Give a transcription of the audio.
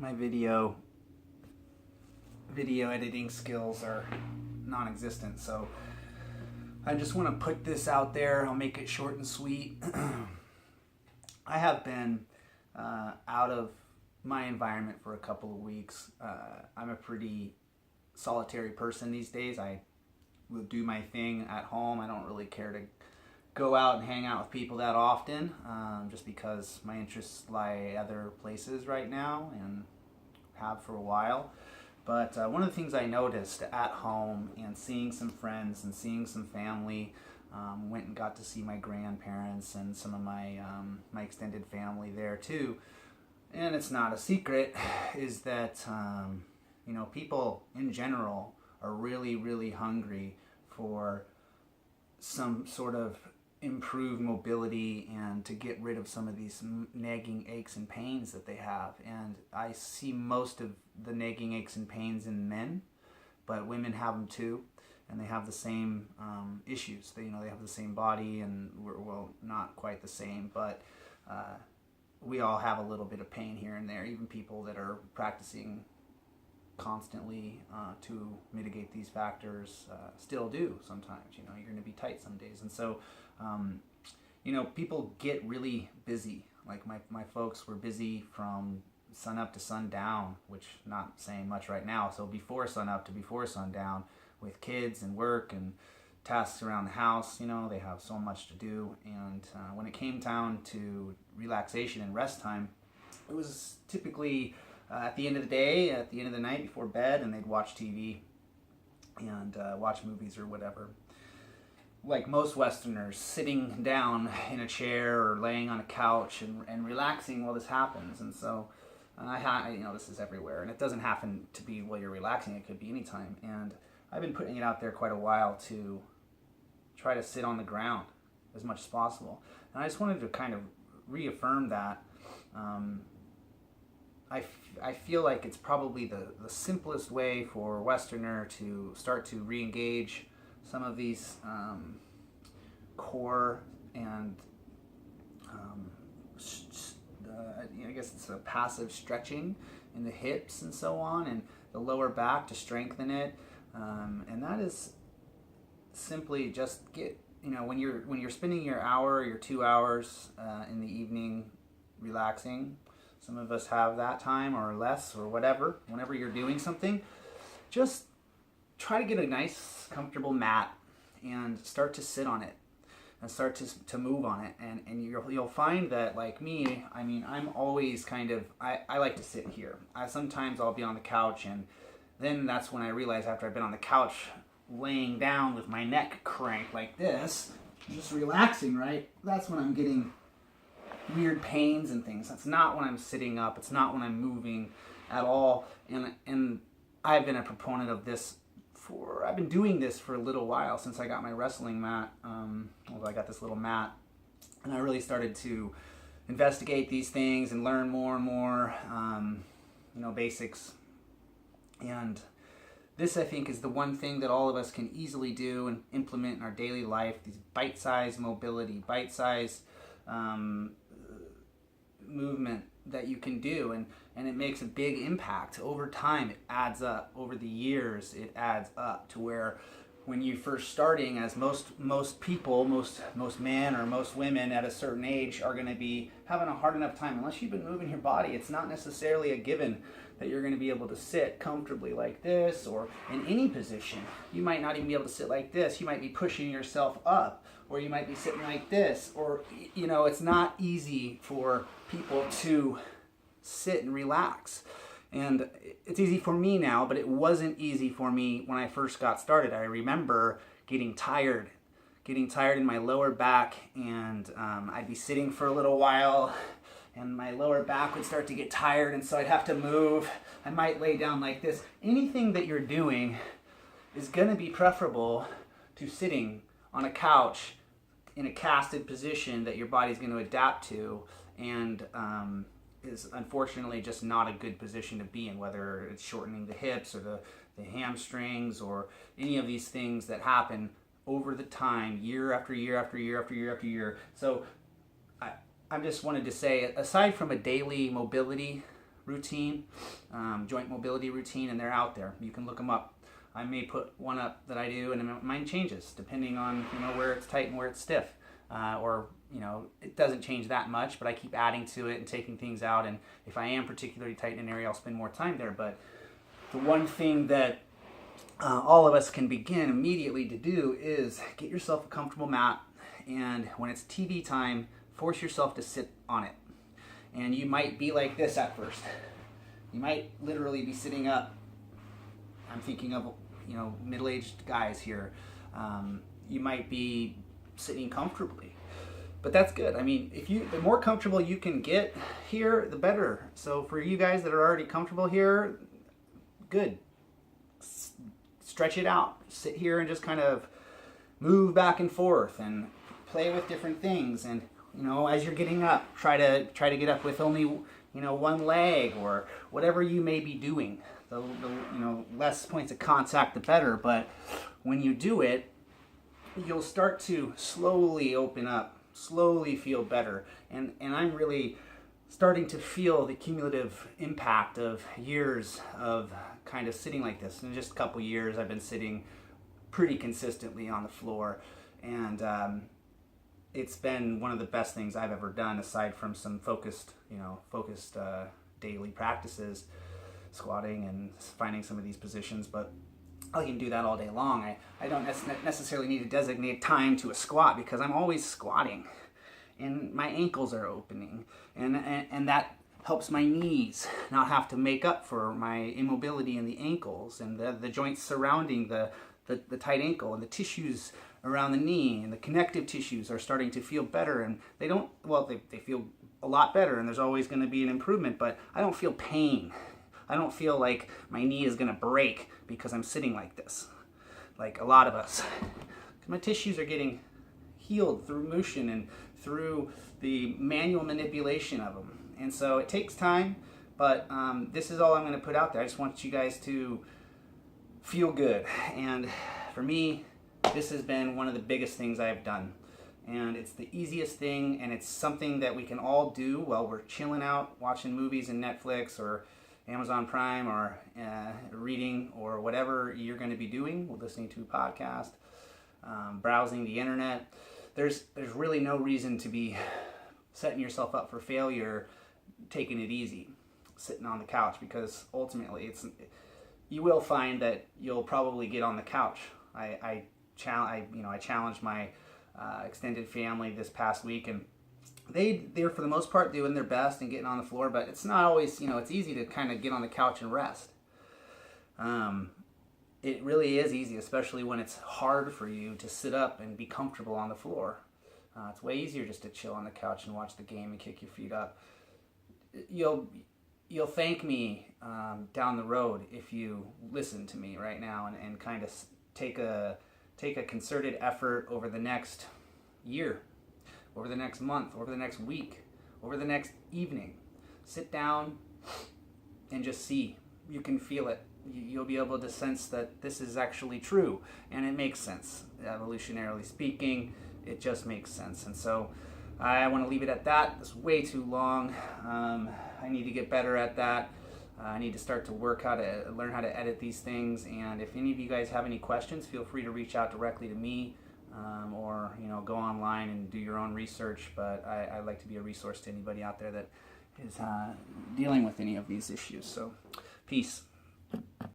my video editing skills are non-existent, so I just want to put this out there. I'll make it short and sweet. I have been out of my environment for a couple of weeks. I'm a pretty solitary person these days. I will do my thing at home. I don't really care to go out and hang out with people that often, just because my interests lie other places right now and have for a while. But one of the things I noticed at home and seeing some friends and seeing some family, went and got to see my grandparents and some of my extended family there too. And it's not a secret, is that people in general are really, really hungry for some sort of improved mobility and to get rid of some of these nagging aches and pains that they have. And I see most of the nagging aches and pains in men, but women have them too, and they have the same issues. They have the same body, and well, not quite the same, but we all have a little bit of pain here and there. Even people that are practicing constantly to mitigate these factors still do sometimes. You're going to be tight some days. And so people get really busy. Like my folks were busy from sun up to sundown, which not saying much right now. So before sun up to before sundown, with kids and work and tasks around the house, they have so much to do. And when it came down to relaxation and rest time, it was typically at the end of the day, at the end of the night before bed, and they'd watch TV and watch movies or whatever. Like most Westerners, sitting down in a chair or laying on a couch and relaxing while this happens. And so this is everywhere, and it doesn't happen to be while you're relaxing. It could be anytime. And I've been putting it out there quite a while to try to sit on the ground as much as possible. And I just wanted to kind of reaffirm that. I feel like it's probably the simplest way for a Westerner to start to re-engage some of these core and I guess it's a passive stretching in the hips and so on, and the lower back to strengthen it. And that is simply just when you're spending your hour, your 2 hours in the evening relaxing. Some of us have that time or less or whatever. Whenever you're doing something, just try to get a nice, comfortable mat and start to sit on it and start to move on it. And you'll find that, like me, I'm always I like to sit here. Sometimes I'll be on the couch, and then that's when I realize, after I've been on the couch laying down with my neck cranked like this, just relaxing, right? That's when I'm getting weird pains and things. That's not when I'm sitting up. It's not when I'm moving at all. And I've been a proponent of this I've been doing this for a little while, since I got my wrestling mat. I got this little mat, and I really started to investigate these things and learn more and more, basics. And this, I think, is the one thing that all of us can easily do and implement in our daily life. These bite-sized mobility, bite-sized movement that you can do, and it makes a big impact over time. It adds up over the years. It adds up to where, when you first starting, as most people, most men or most women at a certain age are going to be having a hard enough time, unless you've been moving your body. It's not necessarily a given that you're going to be able to sit comfortably like this or in any position. You might not even be able to sit like this. You might be pushing yourself up, or you might be sitting like this, or it's not easy for people to sit and relax. And it's easy for me now, but it wasn't easy for me when I first got started. I remember getting tired in my lower back, and I'd be sitting for a little while, and my lower back would start to get tired, and so I'd have to move. I might lay down like this. Anything that you're doing is going to be preferable to sitting on a couch in a casted position that your body's going to adapt to, and is unfortunately just not a good position to be in, whether it's shortening the hips or the hamstrings or any of these things that happen over the time, year after year after year after year after year. So I just wanted to say, aside from a daily mobility routine, joint mobility routine, and they're out there. You can look them up. I may put one up that I do, and mine changes depending on where it's tight and where it's stiff, or it doesn't change that much, but I keep adding to it and taking things out. And if I am particularly tight in an area, I'll spend more time there. But the one thing that all of us can begin immediately to do is get yourself a comfortable mat, and when it's TV time, force yourself to sit on it. And you might be like this at first. You might literally be sitting up. I'm thinking of middle-aged guys here. You might be sitting comfortably, but that's good. I mean, the more comfortable you can get here, the better. So for you guys that are already comfortable here, good. Stretch it out. Sit here and just kind of move back and forth and play with different things. And as you're getting up, try to get up with only one leg or whatever you may be doing. The less points of contact, the better. But when you do it, you'll start to slowly open up, slowly feel better. And I'm really starting to feel the cumulative impact of years of kind of sitting like this. In just a couple years, I've been sitting pretty consistently on the floor, and it's been one of the best things I've ever done, aside from some focused daily practices, squatting and finding some of these positions. But I can do that all day long. I don't necessarily need to designate time to a squat, because I'm always squatting and my ankles are opening, and that helps my knees not have to make up for my immobility in the ankles and the joints surrounding the tight ankle, and the tissues around the knee and the connective tissues are starting to feel better. And they feel a lot better, and there's always going to be an improvement, but I don't feel pain. I don't feel like my knee is going to break because I'm sitting like this, like a lot of us. My tissues are getting healed through motion and through the manual manipulation of them. And so it takes time, but this is all I'm going to put out there. I just want you guys to feel good. And for me, this has been one of the biggest things I've done. And it's the easiest thing, and it's something that we can all do while we're chilling out, watching movies and Netflix or Amazon Prime, or reading, or whatever you're going to be doing, listening to a podcast, browsing the internet. There's really no reason to be setting yourself up for failure, taking it easy, sitting on the couch, because ultimately you will find that you'll probably get on the couch. I challenged my extended family this past week, and they're for the most part doing their best and getting on the floor, but it's not always, it's easy to kind of get on the couch and rest. It really is easy, especially when it's hard for you to sit up and be comfortable on the floor. It's way easier just to chill on the couch and watch the game and kick your feet up. You'll thank me down the road if you listen to me right now and kind of take a concerted effort over the next year, over the next month, over the next week, over the next evening. Sit down and just see. You can feel it. You'll be able to sense that this is actually true, and it makes sense. Evolutionarily speaking, it just makes sense. And so I want to leave it at that. It's way too long. I need to get better at that. I need to start to learn how to edit these things. And if any of you guys have any questions, feel free to reach out directly to me, or go online and do your own research. But I like to be a resource to anybody out there that is dealing with any of these issues. So, peace.